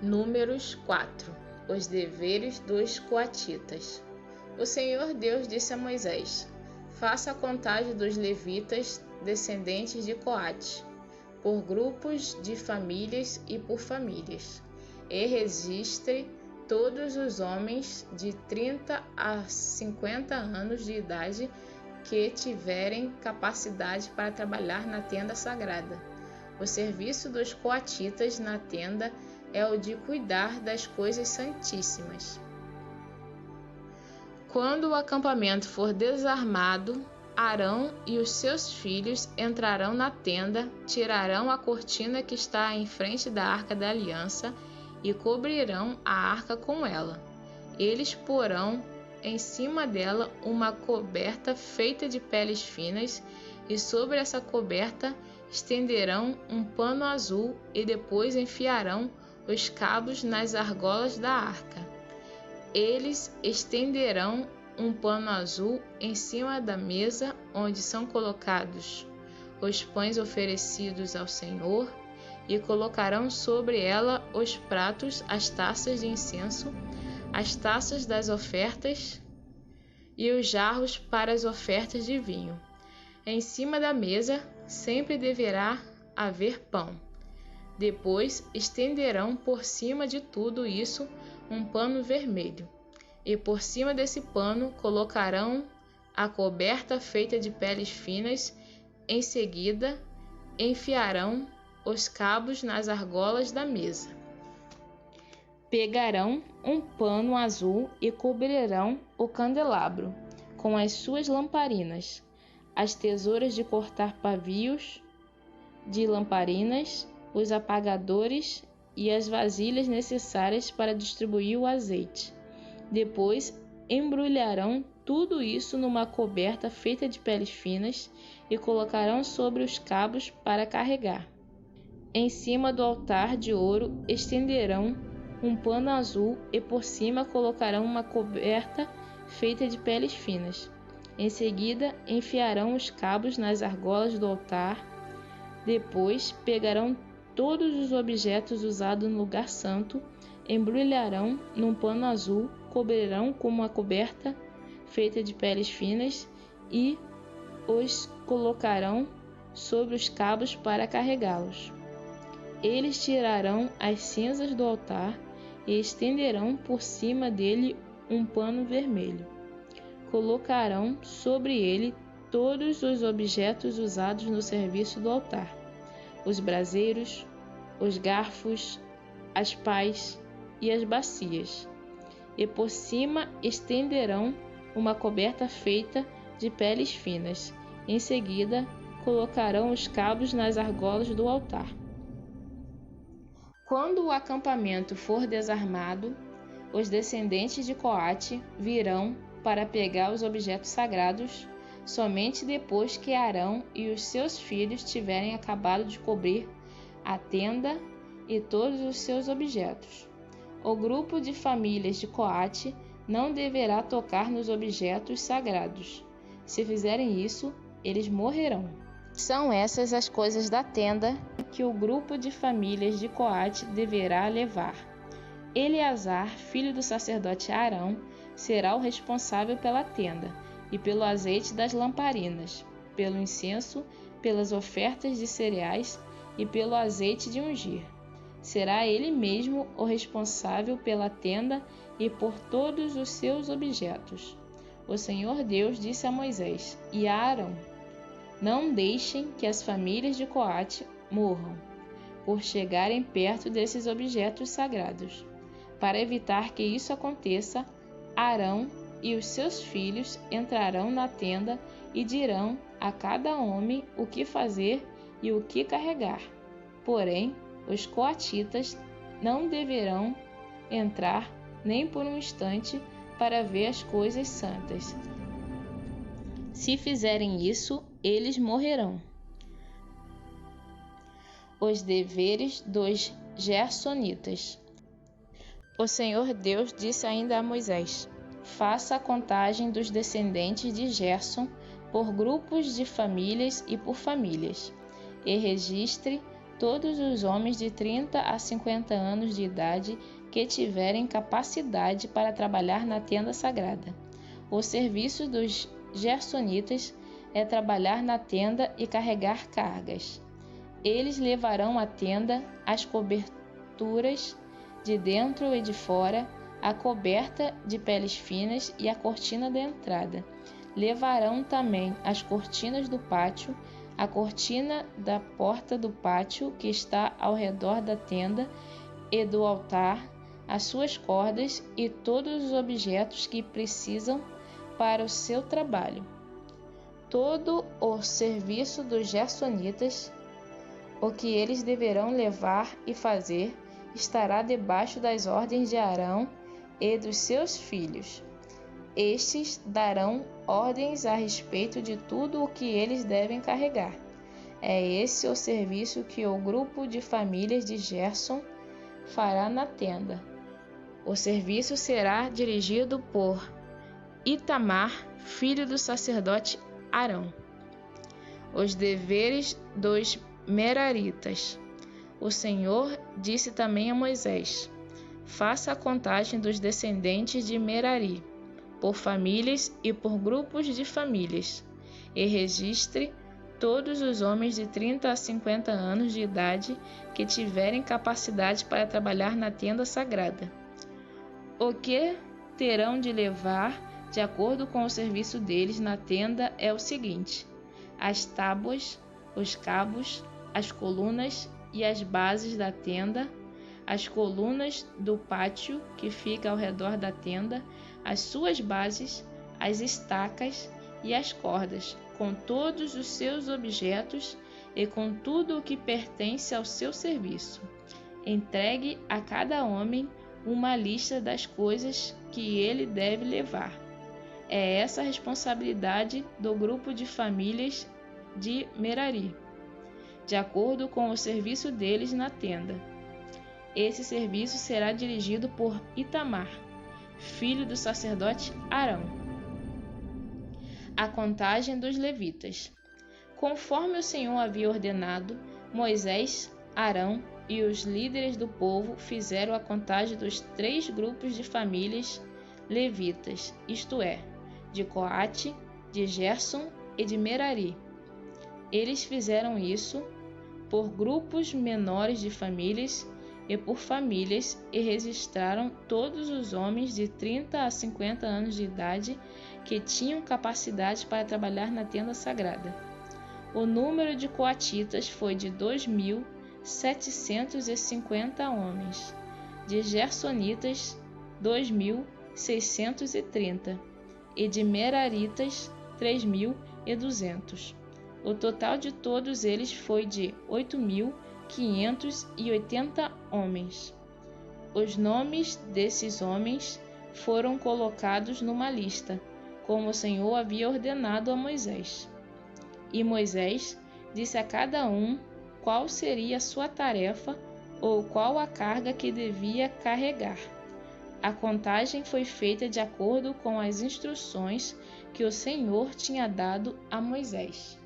Números 4. Os deveres dos coatitas. O Senhor Deus disse a Moisés: faça a contagem dos levitas, descendentes de Coate, por grupos de famílias e por famílias, e registre todos os homens de 30 a 50 anos de idade que tiverem capacidade para trabalhar na tenda sagrada. O serviço dos coatitas na tenda é o de cuidar das coisas santíssimas. Quando o acampamento for desarmado, Arão e os seus filhos entrarão na tenda, tirarão a cortina que está em frente da Arca da Aliança e cobrirão a arca com ela. Eles porão em cima dela uma coberta feita de peles finas, e sobre essa coberta estenderão um pano azul e depois enfiarão os cabos nas argolas da arca. Eles estenderão um pano azul em cima da mesa onde são colocados os pães oferecidos ao Senhor, e colocarão sobre ela os pratos, as taças de incenso, as taças das ofertas e os jarros para as ofertas de vinho. Em cima da mesa sempre deverá haver pão. Depois estenderão por cima de tudo isso um pano vermelho, e por cima desse pano colocarão a coberta feita de peles finas. Em seguida, enfiarão os cabos nas argolas da mesa. Pegarão um pano azul e cobrirão o candelabro com as suas lamparinas, as tesouras de cortar pavios de lamparinas, os apagadores e as vasilhas necessárias para distribuir o azeite. Depois embrulharão tudo isso numa coberta feita de peles finas e colocarão sobre os cabos para carregar. Em cima do altar de ouro estenderão um pano azul e por cima colocarão uma coberta feita de peles finas. Em seguida, enfiarão os cabos nas argolas do altar. Depois, pegarão todos os objetos usados no lugar santo, embrulharão num pano azul, cobrirão com uma coberta feita de peles finas e os colocarão sobre os cabos para carregá-los. Eles tirarão as cinzas do altar e estenderão por cima dele um pano vermelho. Colocarão sobre ele todos os objetos usados no serviço do altar: os braseiros, os garfos, as pás e as bacias. E por cima estenderão uma coberta feita de peles finas. Em seguida, colocarão os cabos nas argolas do altar. Quando o acampamento for desarmado, os descendentes de Coate virão para pegar os objetos sagrados somente depois que Arão e os seus filhos tiverem acabado de cobrir a tenda e todos os seus objetos. O grupo de famílias de Coate não deverá tocar nos objetos sagrados. Se fizerem isso, eles morrerão. São essas as coisas da tenda que o grupo de famílias de Coate deverá levar. Eleazar, filho do sacerdote Arão, será o responsável pela tenda e pelo azeite das lamparinas, pelo incenso, pelas ofertas de cereais e pelo azeite de ungir. Será ele mesmo o responsável pela tenda e por todos os seus objetos. O Senhor Deus disse a Moisés e a Arão: não deixem que as famílias de Coate morram por chegarem perto desses objetos sagrados. Para evitar que isso aconteça, Arão e os seus filhos entrarão na tenda e dirão a cada homem o que fazer e o que carregar. Porém, os coatitas não deverão entrar nem por um instante para ver as coisas santas. Se fizerem isso, eles morrerão. Os deveres dos gersonitas. O Senhor Deus disse ainda a Moisés: faça a contagem dos descendentes de Gerson por grupos de famílias e por famílias, e registre todos os homens de 30 a 50 anos de idade que tiverem capacidade para trabalhar na tenda sagrada. O serviço dos gersonitas é trabalhar na tenda e carregar cargas. Eles levarão a tenda, as coberturas de dentro e de fora, a coberta de peles finas e a cortina da entrada. Levarão também as cortinas do pátio, a cortina da porta do pátio que está ao redor da tenda e do altar, as suas cordas e todos os objetos que precisam para o seu trabalho. Todo o serviço dos gersonitas, o que eles deverão levar e fazer, estará debaixo das ordens de Arão e dos seus filhos. Estes darão ordens a respeito de tudo o que eles devem carregar. É esse o serviço que o grupo de famílias de Gerson fará na tenda. O serviço será dirigido por Itamar, filho do sacerdote Arão. Os deveres dos Meraritas. O Senhor disse também a Moisés: faça a contagem dos descendentes de Merari, por famílias e por grupos de famílias, e registre todos os homens de 30 a 50 anos de idade que tiverem capacidade para trabalhar na tenda sagrada. O que terão de levar, de acordo com o serviço deles na tenda, é o seguinte: as tábuas, os cabos, as colunas e as bases da tenda, as colunas do pátio que fica ao redor da tenda, as suas bases, as estacas e as cordas, com todos os seus objetos e com tudo o que pertence ao seu serviço. Entregue a cada homem uma lista das coisas que ele deve levar. É essa a responsabilidade do grupo de famílias de Merari, de acordo com o serviço deles na tenda. Esse serviço será dirigido por Itamar, filho do sacerdote Arão. A contagem dos levitas. Conforme o Senhor havia ordenado, Moisés, Arão e os líderes do povo fizeram a contagem dos 3 grupos de famílias levitas, isto é, de Coate, de Gerson e de Merari. Eles fizeram isso por grupos menores de famílias e por famílias e registraram todos os homens de 30 a 50 anos de idade que tinham capacidade para trabalhar na tenda sagrada. O número de coatitas foi de 2.750 homens, de gersonitas 2.630 e de meraritas 3.200. O total de todos eles foi de 8.580 homens. Os nomes desses homens foram colocados numa lista, como o Senhor havia ordenado a Moisés. E Moisés disse a cada um qual seria a sua tarefa ou qual a carga que devia carregar. A contagem foi feita de acordo com as instruções que o Senhor tinha dado a Moisés.